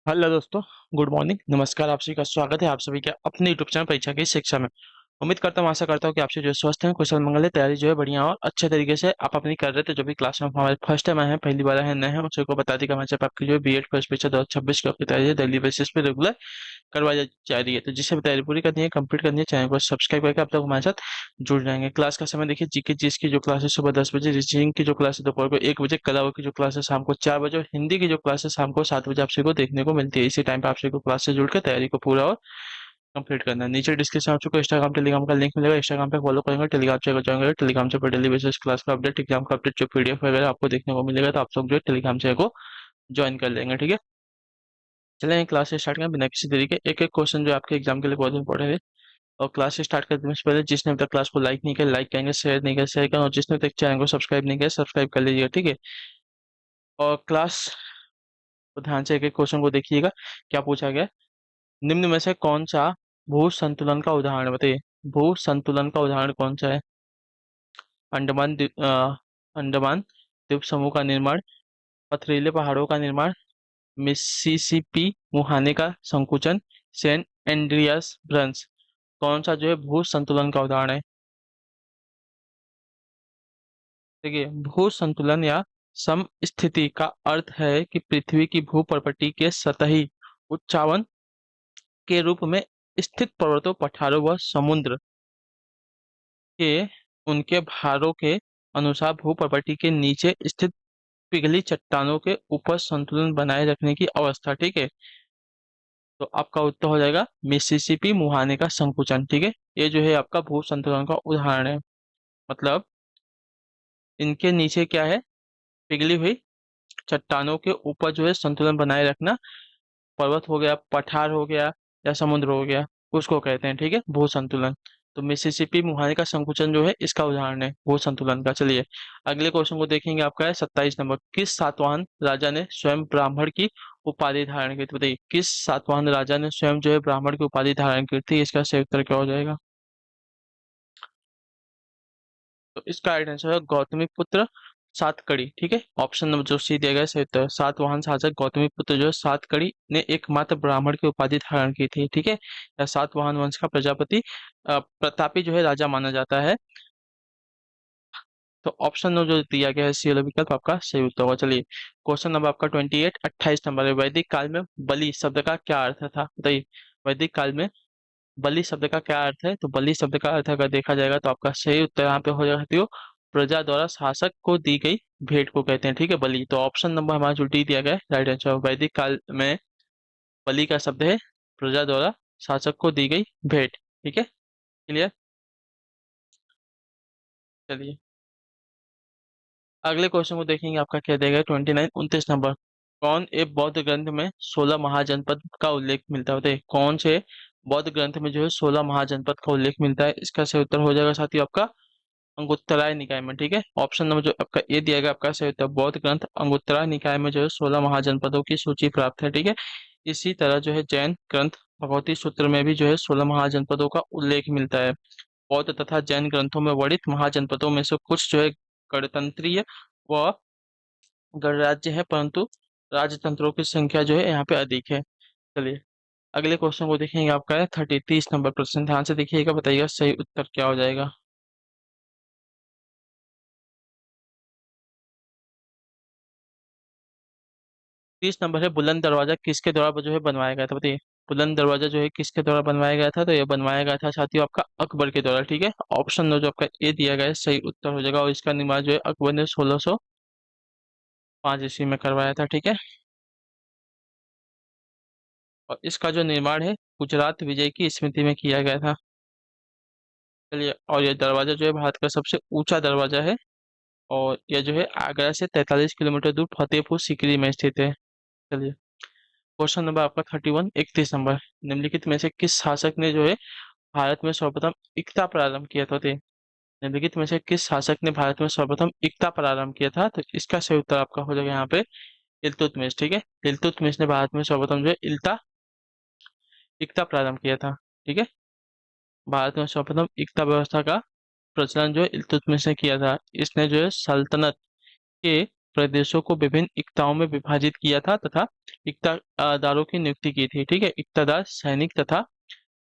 Hello दोस्तों। Good morning, नमस्कार। आप सभी का स्वागत है आप सभी के अपने यूट्यूब चैनल परीक्षा की शिक्षा में। उम्मीद करता हूँ, आशा करता हूँ कि आप सभी जो है स्वस्थ हैं, कुशल मंगल है, तैयारी जो है बढ़िया और अच्छे तरीके से आप अपनी कर रहे थे। जो भी क्लास में हमारे फर्स्ट टाइम आए हैं, पहली बार आए हैं, नए हैं, उन सबको बता दी कि हमारे आपकी जो है बीएड फर्स्ट परीक्षा 2026 की आपकी तैयारी है डेली बेसिस पे रेगुलर करवाई जा रही है। तो जिससे भी तैयारी पूरी करनी है, कंप्लीट करनी है, चैनल को सब्सक्राइब करके आप लोग हमारे साथ जुड़ जाएंगे। क्लास का समय देखिए, जीके जीएस की जो क्लास है सुबह 10 बजे, रीजनिंग की जो क्लास है दोपहर को 1 बजे, कला की जो क्लास है शाम को 4 बजे और हिंदी की जो क्लास है शाम को 7 बजे आप सभी को देखने को मिलती है। इसी टाइम पे आप सभी को क्लास से जुड़कर तैयारी को पूरा और कंप्लीट करना है। नीचे डिस्क्रिप्शन आपको इंस्टाग्राम टेलीग्राम का लिंक मिलेगा, इंस्टाग्राम पे फॉलो करेंगे, टेलीग्राम चेक जाएंगे, टेलीग्राम से डेली बेसिस क्लास का अपडेट, एग्जाम का अपडेट, जो पीडीएफ वगैरह आपको देखने को मिलेगा, तो आप लोग जो है टेलीग्राम से को ज्वाइन कर लेंगे। ठीक है, चलें क्लास से स्टार्ट करें बिना किसी देरी के। एक एक क्वेश्चन जो आपके एग्जाम के लिए बहुत इंपॉर्टेंट है। और क्लास से स्टार्ट करने से पहले जिसने अभी तक क्लास को लाइक नहीं किया लाइक करेंगे, शेयर नहीं किया शेयर करें, और जिसने अभी तक चैनल को सब्सक्राइब नहीं किया सब्सक्राइब कर लीजिएगा। ठीक है, और क्लास को ध्यान से एक एक क्वेश्चन को देखिएगा। क्या पूछा गया है? निम्न में से कौन सा भू संतुलन का उदाहरण है? बताइए, भू संतुलन का उदाहरण कौन सा है? अंडमान द्वीप समूह का निर्माण, पथरीले पहाड़ों का निर्माण, मिसिसिपी मुहाने का संकुचन, सेंट एंड्रियास ब्रंस। कौन सा जो है भू संतुलन का उदाहरण है? देखिए, भू संतुलन या समस्थिति का अर्थ है कि पृथ्वी की भूप्रकृति के सतही उच्चावन के रूप में स्थित पर्वतों, पठारों व समुद्र के उनके भारों के अनुसार भूप्रकृति के नीचे स्थित पिघली चट्टानों के ऊपर संतुलन बनाए रखने की अवस्था। ठीक है, तो आपका उत्तर हो जाएगा मिसिसिपी मुहाने का संकुचन। ठीक है, ये जो है आपका भू संतुलन का उदाहरण है। मतलब इनके नीचे क्या है? पिघली हुई चट्टानों के ऊपर जो है संतुलन बनाए रखना, पर्वत हो गया, पठार हो गया या समुद्र हो गया, उसको कहते हैं। ठीक है, भू संतुलन। तो मिसिसिपी मुहाने का संकुचन जो है इसका उदाहरण है भू संतुलन का। चलिए अगले क्वेश्चन को देखेंगे। आपका है 27 नंबर। किस सातवाहन राजा ने स्वयं ब्राह्मण की उपाधि धारण की थी? बताइए, किस सातवाहन राजा ने स्वयं जो है ब्राह्मण की उपाधि धारण की थी? इसका सही उत्तर क्या हो जाएगा? तो इसका राइट आंसर है गौतमी पुत्र सातकड़ी। ठीक है, ऑप्शन नंबर जो सी दिया गया है सही उत्तर। सातवाहन शासक गौतमी पुत्र जो है सातकड़ी ने एकमात्र ब्राह्मण की उपाधि धारण की थी। ठीक है, या सातवाहन वंश का प्रजापति प्रतापी जो है राजा माना जाता है। तो ऑप्शन नंबर जो दिया गया है सी वाला विकल्प आपका सही उत्तर होगा। चलिए क्वेश्चन नंबर आपका 28 नंबर है। वैदिक काल में बलि शब्द का क्या अर्थ था? बताइए, वैदिक काल में बलि शब्द का क्या अर्थ है? तो बलि शब्द का अर्थ अगर देखा जाएगा तो आपका सही उत्तर यहाँ पे हो जाएगा साथियों, प्रजा द्वारा शासक को दी गई भेंट को कहते हैं। ठीक है, बलि। तो ऑप्शन नंबर हमारा जो डी दिया गया है राइट आंसर। वैदिक काल में बलि का शब्द है प्रजा द्वारा शासक को दी गई भेंट। ठीक है, क्लियर। चलिए अगले क्वेश्चन को देखेंगे। आपका क्या देगा? 29 कौन एक बौद्ध ग्रंथ में 16 महाजनपद का उल्लेख मिलता है? बताइए, कौन से बौद्ध ग्रंथ में जो है 16 महाजनपद का उल्लेख मिलता है? इसका सही उत्तर हो जाएगा साथियों आपका अंगुत्तराय निकाय में। ठीक है, ऑप्शन नंबर जो आपका ए दिया गया आपका सही उत्तर। बौद्ध ग्रंथ अंगुत्तराय निकाय में जो है 16 महाजनपदों की सूची प्राप्त है। ठीक है, इसी तरह जो है जैन ग्रंथ भगवती सूत्र में भी जो है 16 महाजनपदों का उल्लेख मिलता है। बौद्ध तथा जैन ग्रंथों में वर्णित महाजनपदों में से कुछ जो है गणतंत्रीय व गणराज्य है, परंतु राजतंत्रों की संख्या जो है यहाँ पे अधिक है। चलिए अगले क्वेश्चन को देखेंगे। आपका है 30 नंबर प्रश्न, ध्यान से देखिएगा, बताइएगा सही उत्तर क्या हो जाएगा। 30 नंबर है, बुलंद दरवाजा किसके द्वारा जो है बनवाया गया था? बताइए, बुलंद दरवाजा जो है किसके द्वारा बनवाया गया था? तो ये बनवाया गया था साथियों आपका अकबर के द्वारा। ठीक है, ऑप्शन नो जो आपका ए दिया गया है सही उत्तर हो जाएगा। और इसका निर्माण जो है अकबर ने 1605 ईस्वी में करवाया था। ठीक है, और इसका जो निर्माण है गुजरात विजय की स्मृति में किया गया था। चलिए, और यह दरवाजा जो है भारत का सबसे ऊंचा दरवाजा है, और यह जो है आगरा से 43 किलोमीटर दूर फतेहपुर सीकरी में स्थित है। चलिए क्वेश्चन नंबर आपका 31 निम्नलिखित में से किस शासक ने जो है भारत में सर्वप्रथम इक्ता प्रारंभ किया था? तो निम्नलिखित में से किस शासक ने भारत में सर्वप्रथम इक्ता प्रारंभ किया था? तो इसका सही उत्तर आपका हो जाएगा यहाँ पे इल्तुतमिश। ठीक है, इल्तुतमिश ने भारत में सर्वप्रथम जो है इक्ता प्रारंभ किया था। ठीक है, भारत में सर्वप्रथम इक्ता व्यवस्था का प्रचलन जो है इल्तुतमिश ने किया था। इसने जो है सल्तनत के प्रदेशों को विभिन्न इक्ताओं में विभाजित किया था तथा इक्तादारों की नियुक्ति की थी। ठीक है, इक्तादार सैनिक तथा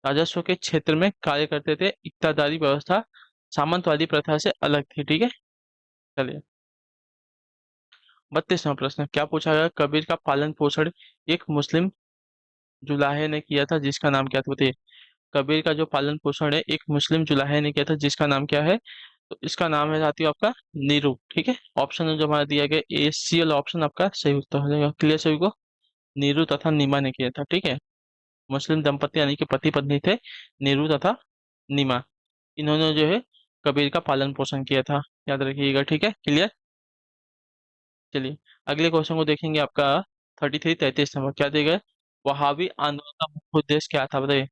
राजस्व के क्षेत्र में कार्य करते थे। इक्तादारी व्यवस्था सामंतवादी प्रथा से अलग थी। ठीक है, चलिए 32वां प्रश्न क्या पूछा गया? कबीर का पालन पोषण एक मुस्लिम जुलाहे ने किया था जिसका नाम क्या था बताइए। कबीर का जो पालन पोषण है एक मुस्लिम जुलाहे ने किया था जिसका नाम क्या है? तो इसका नाम है साथियों आपका नीरू। ठीक है, ऑप्शन जो हमारा दिया गया ए सी वाला ऑप्शन आपका सही उत्तर हो जाएगा। क्लियर सभी को? नीरू तथा नीमा ने किया था। ठीक है, मुस्लिम दंपति यानी कि पति पत्नी थे नीरू तथा नीमा। इन्होंने जो है कबीर का पालन पोषण किया था, याद रखिएगा। ठीक है, क्लियर। चलिए अगले क्वेश्चन को देखेंगे आपका 33 नंबर क्या देगा? वहाबी आंदोलन का मुख्य उद्देश्य क्या था बताइए।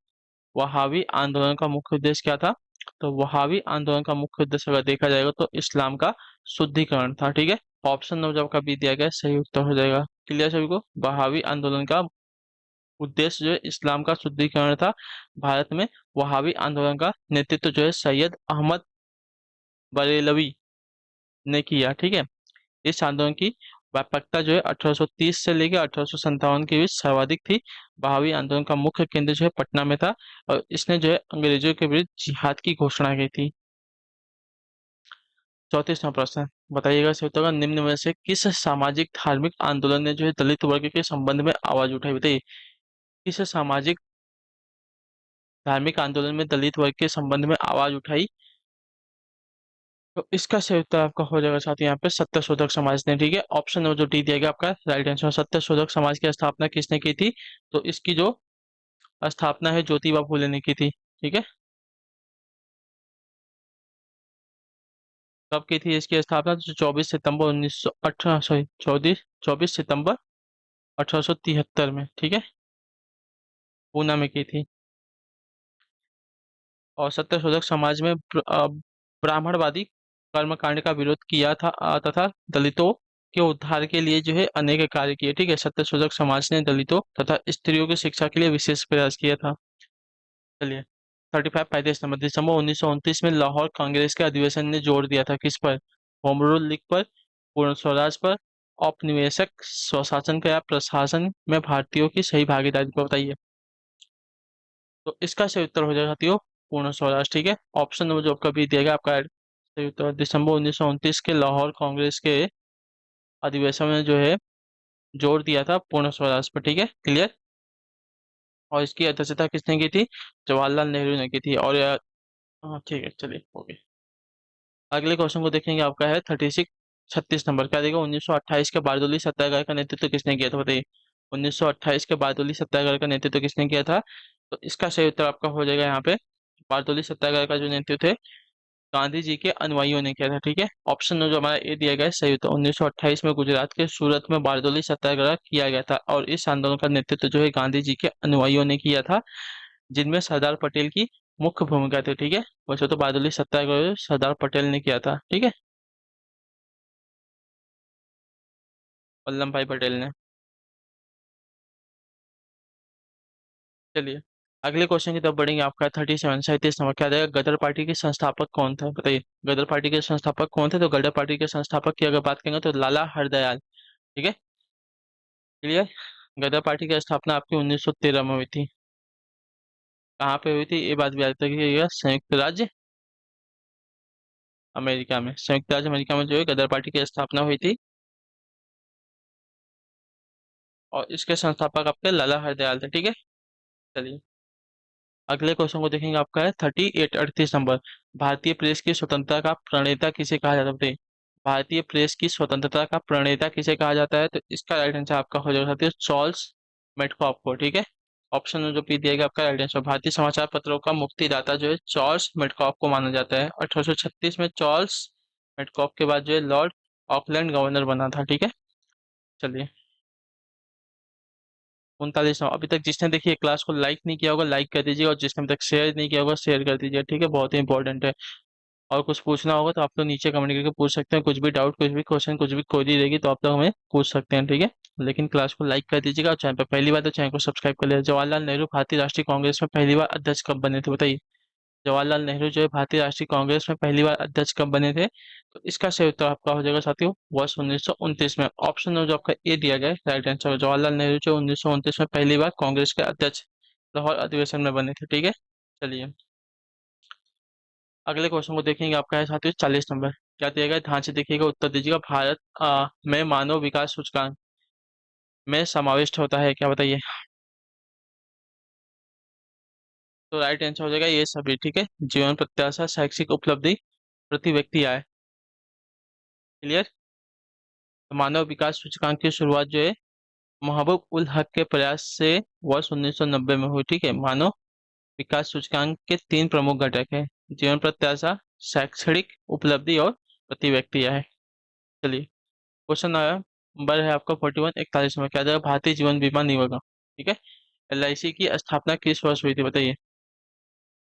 वहाबी आंदोलन का मुख्य उद्देश्य क्या था? तो वहाबी आंदोलन का मुख्य उद्देश्य अगर देखा जाएगा तो इस्लाम का शुद्धिकरण था। ठीक है, ऑप्शन नंबर जो आपका बी दिया गया है, सही उत्तर हो जाएगा। क्लियर सभी को? वहाबी आंदोलन का उद्देश्य जो है इस्लाम का शुद्धिकरण था। भारत में वहाबी आंदोलन का नेतृत्व जो है सैयद अहमद बरेलवी ने किया। ठीक है, इस आंदोलन की व्यापकता जो है 1830 से लेकर 1857 के बीच सर्वाधिक थी। बहावी आंदोलन का मुख्य केंद्र जो है पटना में था और इसने जो है अंग्रेजों के विरुद्ध जिहाद की घोषणा की थी। 34वां प्रश्न बताइएगा सही उत्तर का। निम्न में से किस सामाजिक धार्मिक आंदोलन ने जो है दलित वर्ग के संबंध में आवाज उठाई बताइए। किस सामाजिक धार्मिक आंदोलन में दलित वर्ग के संबंध में आवाज उठाई? तो इसका सही उत्तर आपका हो जाएगा साथ ही यहाँ पे सत्यशोधक समाज ने। ठीक है, ऑप्शन नंबर जो डी दिया गया आपका राइट आंसर। सत्यशोधक समाज की स्थापना किसने की थी? तो इसकी जो स्थापना है ज्योतिबा फूले ने की थी। ठीक है, कब की थी इसकी स्थापना? तो 24 सितंबर 1873 में। ठीक है, पूना में की थी। और सत्यशोधक समाज में ब्राह्मणवादी कर्मकांड का विरोध किया था तथा दलितों के उद्धार के लिए जो है अनेक कार्य किए। ठीक है, सत्यशोधक समाज ने दलितों तथा स्त्रियों की शिक्षा के लिए विशेष प्रयास किया था। चलिए 35 नंबर दिसंबर 1929 में लाहौर कांग्रेस के अधिवेशन ने जोर दिया था किस पर? होम रूल लीग पर, पूर्ण स्वराज पर, औपनिवेशिक स्वशासन का या प्रशासन में भारतीयों की सही भागीदारी को बताइए। तो इसका सही उत्तर हो जाएगा साथियों पूर्ण स्वराज। ठीक है, ऑप्शन नंबर जो आपका भी दिया गया आपका सही उत्तर दिसंबर 1929 के लाहौर कांग्रेस के अधिवेशन में जो है जोर दिया था पूर्ण स्वराज पर। ठीक है, क्लियर। और इसकी अध्यक्षता किसने की थी? जवाहरलाल नेहरू ने की थी। और हाँ ठीक है, चलिए ओके। अगले क्वेश्चन को देखेंगे आपका है 36 नंबर क्या देगा? 1928 के बारदोली सत्याग्रह का नेतृत्व किसने किया था बताइए। 1928 के बारदोली सत्याग्रह का नेतृत्व किसने किया था? तो इसका सही उत्तर आपका हो जाएगा यहाँ पे बारदोली सत्याग्रह का जो नेतृत्व है गांधी जी के अनुयायियों ने किया था। ठीक है, ऑप्शन जो हमारा ए दिया गया है सही उत्तर। 1928 में गुजरात के सूरत में बारदोली सत्याग्रह किया गया था और इस आंदोलन का नेतृत्व जो है गांधी जी के अनुयायियों ने किया था जिनमें सरदार पटेल की मुख्य भूमिका थी। ठीक है, वैसे तो बारदोली सत्याग्रह सरदार पटेल ने किया था। ठीक है, वल्लभ भाई पटेल ने। चलिए अगले क्वेश्चन की तरफ बढ़ेंगे आपका 37 क्या देगा? गदर पार्टी के संस्थापक कौन था बताइए। गदर पार्टी के संस्थापक कौन थे? तो गदर पार्टी के संस्थापक की अगर बात करेंगे तो लाला हरदयाल। ठीक है, क्लियर। गदर पार्टी की स्थापना आपकी 1913 में हुई थी। कहाँ पे हुई थी ये बात भी याद रखिएगा, संयुक्त राज्य अमेरिका में। संयुक्त राज्य अमेरिका में जो है गदर पार्टी की स्थापना हुई थी और इसके संस्थापक आपके लाला हरदयाल थे। ठीक है, चलिए अगले क्वेश्चन को देखेंगे आपका है 38 38 नंबर। भारतीय प्रेस की स्वतंत्रता का प्रणेता किसे कहा जाता है? भारतीय प्रेस की स्वतंत्रता का प्रणेता किसे कहा जाता है? तो इसका राइट आंसर आपका हो जाएगा साथियों चार्ल्स मेटकॉफ को। ठीक है, ऑप्शन में जो पी दिया गया आपका राइट आंसर। भारतीय समाचार पत्रों का मुक्तिदाता जो है चार्ल्स मेटकॉफ को माना जाता है। 1836 में चार्ल्स मेटकॉफ के बाद जो है लॉर्ड ऑकलैंड गवर्नर बना था। ठीक है, चलिए 39। अभी तक जिसने देखिए क्लास को लाइक नहीं किया होगा लाइक कर दीजिए और जिसने अभी तक शेयर नहीं किया होगा शेयर कर दीजिए। ठीक है, बहुत ही इंपॉर्टेंट है। और कुछ पूछना होगा तो आप लोग नीचे कमेंट करके पूछ सकते हैं। कुछ भी डाउट कुछ भी क्वेश्चन कुछ भी क्वेरी रहेगी तो आप लोग हमें पूछ सकते हैं। ठीक है, लेकिन क्लास को लाइक कर दीजिएगा और चैनल पर पहली बार तो चैनल को सब्सक्राइब कर लिया। जवाहरलाल नेहरू भारतीय राष्ट्रीय कांग्रेस में पहली बार अध्यक्ष कब बने थे बताइए। जवाहरलाल नेहरू जो है भारतीय राष्ट्रीय कांग्रेस में पहली बार अध्यक्ष कब बने थे? तो इसका सही उत्तर आपका हो जाएगा साथियों वर्ष 1929 में। ऑप्शन जो आपका ए दिया गया है राइट आंसर। जवाहरलाल नेहरू जो 1929 में पहली बार कांग्रेस के अध्यक्ष लाहौर अधिवेशन में बने थे। ठीक है, चलिए अगले क्वेश्चन को देखेंगे। आपका है साथियों 40 नंबर। क्या दिया गया है? ध्यान से देखिएगा, उत्तर दीजिएगा। भारत में मानव विकास सूचकांक में समाविष्ट होता है क्या, बताइए। तो राइट आंसर हो जाएगा ये सभी। ठीक है, जीवन प्रत्याशा, शैक्षिक उपलब्धि, प्रति व्यक्ति आय। क्लियर। तो मानव विकास सूचकांक की शुरुआत जो है महबूब उल हक के प्रयास से वर्ष 1990 में हुई। ठीक है, मानव विकास सूचकांक के तीन प्रमुख घटक है: जीवन प्रत्याशा, शैक्षणिक उपलब्धि और प्रति व्यक्ति आय। चलिए क्वेश्चन नंबर है आपका 41, 41 में। क्या जाएगा? भारतीय जीवन बीमा निगम। ठीक है, एलआईसी की स्थापना किस वर्ष हुई थी, बताइए।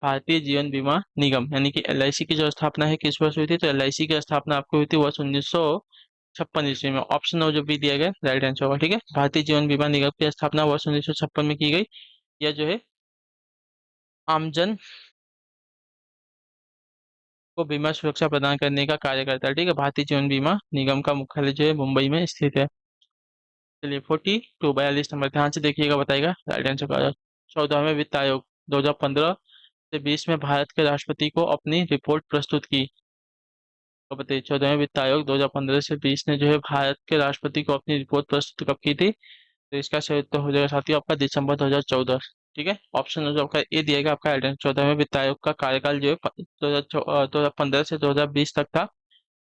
भारतीय जीवन बीमा निगम यानी कि एलआईसी की जो स्थापना है किस वर्ष हुई थी? तो एलआईसी की स्थापना आपको हुई थी वर्ष 1956 ईस्वी में। ऑप्शन जो भी दिया गया राइट आंसर होगा। ठीक है, भारतीय जीवन बीमा निगम की स्थापना वर्ष 1956 में की गई। यह जो है आमजन को बीमा सुरक्षा प्रदान करने का कार्य करता है। ठीक है, भारतीय जीवन बीमा निगम का मुख्यालय जो है मुंबई में स्थित है। चलिए 42, 42 नंबर। ध्यान से देखिएगा, बताएगा राइट आंसर का। 14वें वित्त आयोग 2015 से 20 में भारत के राष्ट्रपति को अपनी रिपोर्ट प्रस्तुत की। तो बताइए 14वें वित्त आयोग 2015 से 20 ने जो है भारत के राष्ट्रपति को अपनी रिपोर्ट प्रस्तुत कब की थी? तो इसका सही उत्तर हो जाएगा साथियों आपका दिसंबर 2014। ठीक है, ऑप्शन जो आपका ए दिएगा आपका आइडेंट। 14वें वित्त आयोग का कार्यकाल जो है 2015 से 2020 तक था।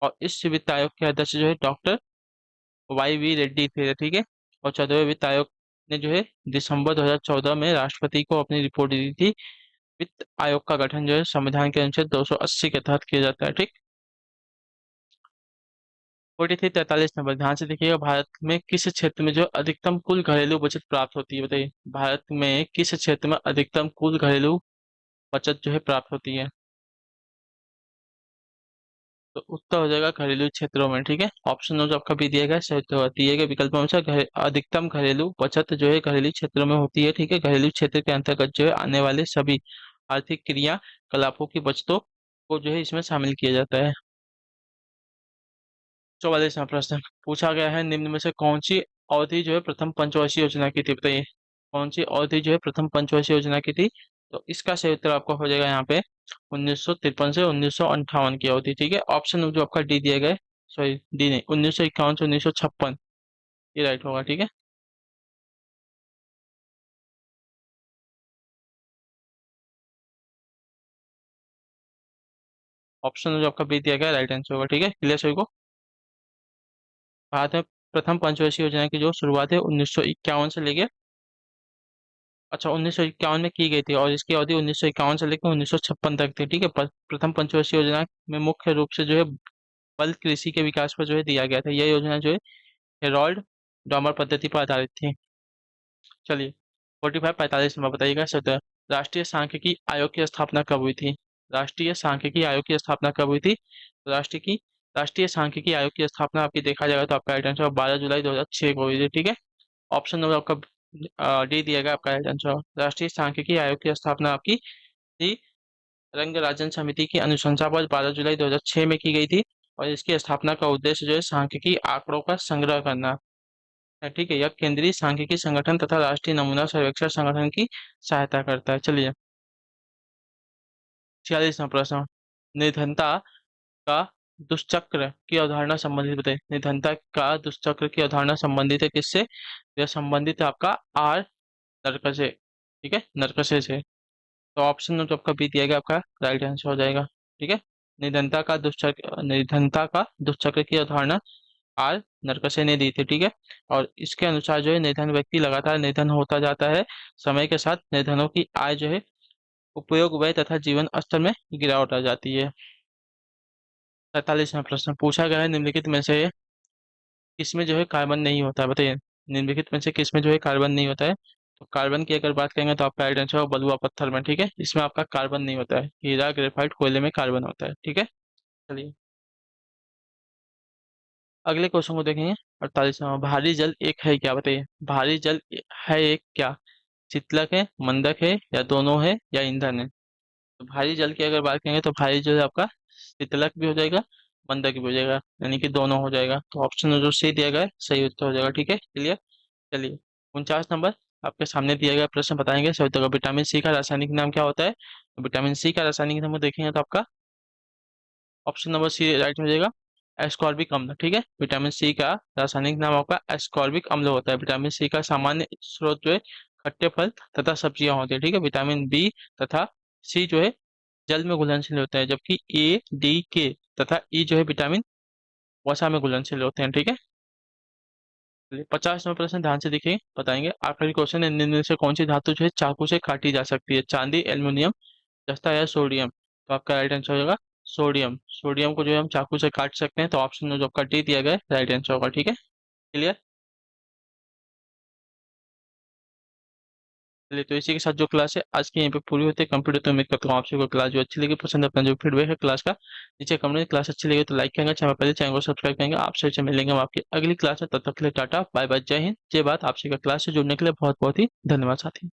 और इस वित्त आयोग के अध्यक्ष जो है डॉक्टर YV रेड्डी थे। ठीक है, और 14वें वित्त आयोग ने जो है दिसंबर 2014 में राष्ट्रपति को अपनी रिपोर्ट दी थी। वित्त आयोग का गठन जो है संविधान के अनुच्छेद 280 के तहत किया जाता है। ठीक। 43, 43 नंबर। ध्यान से देखिएगा, भारत में किस क्षेत्र में जो अधिकतम कुल घरेलू बचत प्राप्त होती है, बताइए। भारत में किस क्षेत्र में अधिकतम कुल घरेलू बचत जो है प्राप्त होती है? तो उत्तर हो जाएगा घरेलू क्षेत्रों में। ठीक है, ऑप्शन जो आपका भी दिया गया सही उत्तर होगा। दिए गए विकल्पों में से अधिकतम घरेलू बचत जो है घरेलू क्षेत्रों में होती है। ठीक है, घरेलू क्षेत्र के अंतर्गत जो है आने वाले सभी आर्थिक क्रियाकलापों की बचतों को जो है इसमें शामिल किया जाता है। 44वां प्रश्न पूछा गया है, निम्न में से कौन सी अवधि जो है प्रथम पंचवर्षीय योजना की थी, बताइए। कौन सी अवधि जो है प्रथम पंचवर्षीय योजना की थी? तो इसका सही उत्तर आपका हो जाएगा यहाँ पे 1953 से 1958 की अवधि। ठीक है, ऑप्शन जो आपका डी दिया गया है, सॉरी डी नहीं, 1951 से 1956, ये राइट होगा। ठीक है, ऑप्शन जो आपका बी दिया गया राइट आंसर होगा। ठीक है, क्लियर सभी को। भारत में प्रथम पंचवर्षीय योजना की जो शुरुआत है 1951 से लेके, अच्छा 1951 में की गई थी और इसकी अवधि 1951 से लेकर 1956 तक थी। ठीक है, प्रथम पंचवर्षीय योजना में मुख्य रूप से जो है बल कृषि के विकास पर जो है दिया गया था। यह योजना जो है हेरोल्ड डॉमर पद्धति पर आधारित थी। चलिए 45, 45 में बताइएगा सर। राष्ट्रीय सांख्यिकी आयोग की स्थापना कब हुई थी? राष्ट्रीय सांख्यिकी आयोग की स्थापना कब हुई थी? तो राष्ट्रीय सांख्यिकी आयोग की स्थापना आपकी देखा जाएगा तो आपका राइट आंसर 12 जुलाई 2006 को हुई थी। ठीक है, ऑप्शन नंबर आपका डी दिया गया आपका राइट आंसर। राष्ट्रीय सांख्यिकी आयोग की स्थापना आपकी थी रंगराजन समिति की अनुशंसा पर 12 जुलाई 2006 में की गई थी। और इसकी स्थापना का उद्देश्य जो है सांख्यिकी आंकड़ों का संग्रह करना है। ठीक है, यह केंद्रीय सांख्यिकी संगठन तथा राष्ट्रीय नमूना सर्वेक्षण संगठन की सहायता करता है। चलिए 46वां प्रश्न, निर्धनता का दुष्चक्र की अवधारणा संबंधित बताइए। निर्धनता का दुष्चक्र की अवधारणा संबंधित है किससे? यह संबंधित है आपका आर नरक से। ठीक है, नरकसे से। तो ऑप्शन जो आपका बी दिया गया आपका राइट आंसर हो जाएगा। ठीक है, निर्धनता का दुष्चक्र की अवधारणा आर नरकसे ने दी थी। ठीक है, और इसके अनुसार जो है निर्धन व्यक्ति लगातार निर्धन होता जाता है। समय के साथ निर्धनों की आय जो है उपयोग व्यय तथा जीवन स्तर में गिरावट आ जाती है। 47वां प्रश्न पूछा गया है, निम्नलिखित में से किसमें जो है कार्बन नहीं होता है, बताइए। निम्नलिखित में से किसमें जो है कार्बन नहीं होता है? तो कार्बन की अगर बात करेंगे तो आपका राइट आंसर होगा बलुआ पत्थर में। ठीक है, इसमें आपका कार्बन नहीं होता है। हीरा, ग्रेफाइट, कोयले में कार्बन होता है। ठीक है, चलिए अगले क्वेश्चन को देखेंगे। 48वां, भारी जल एक है क्या, बताइए। भारी जल है एक क्या? शीतलक है, मंदक है, या दोनों है, या ईंधन है? तो भारी जल की अगर बात करेंगे तो भारी जो है आपका शीतलक भी हो जाएगा, मंदक भी हो जाएगा, यानी कि दोनों हो जाएगा। तो ऑप्शन जो सी दिया गया है सही उत्तर हो जाएगा। ठीक है, क्लियर। चलिए 49 नंबर आपके सामने दिया गया प्रश्न बताएंगे सही उत्तर का। विटामिन सी का रासायनिक नाम क्या होता है? तो विटामिन सी का रासायनिक नाम देखेंगे तो आपका ऑप्शन नंबर सी राइट हो जाएगा, एस्कॉर्बिक अम्ल। ठीक है, विटामिन सी का रासायनिक नाम आपका एस्कॉर्बिक अम्ल होता है। विटामिन सी का सामान्य स्रोत जो है खट्टे फल तथा सब्जियां होती है। ठीक है, विटामिन बी तथा सी जो है जल में घुलनशील होता है, जबकि ए डी के तथा ई जो है विटामिन वसा में घुलनशील होते हैं। ठीक है, 50 नंबर प्रश्न ध्यान से देखिए, बताएंगे। आखिरी क्वेश्चन है, निम्न में से कौन सी धातु जो है चाकू से काटी जा सकती है? चांदी, एल्युमिनियम, जस्ता या सोडियम? तो आपका राइट आंसर हो जाएगा सोडियम। सोडियम को जो है हम चाकू से काट सकते हैं। तो ऑप्शन में जो आपका डी दिया गया है राइट आंसर होगा। ठीक है, क्लियर। चलिए, तो इसी के साथ जो क्लास है आज की यहीं पे पूरी होती है कंप्यूटर। तो उम्मीद करता हूँ आपसे को क्लास जो अच्छी लगी, पसंद अपना जो फीडबैक है क्लास का नीचे कमेंट में। क्लास अच्छी लगी तो लाइक करेंगे, चैनल पहले चैनल को सब्सक्राइब करेंगे। आपसे मिलेंगे हम आपकी अगली क्लास में, तब तक के लिए टाटा बाय बाय, जय हिंद जय भारत। आपसे का क्लास से जुड़ने के लिए बहुत बहुत ही धन्यवाद साथी।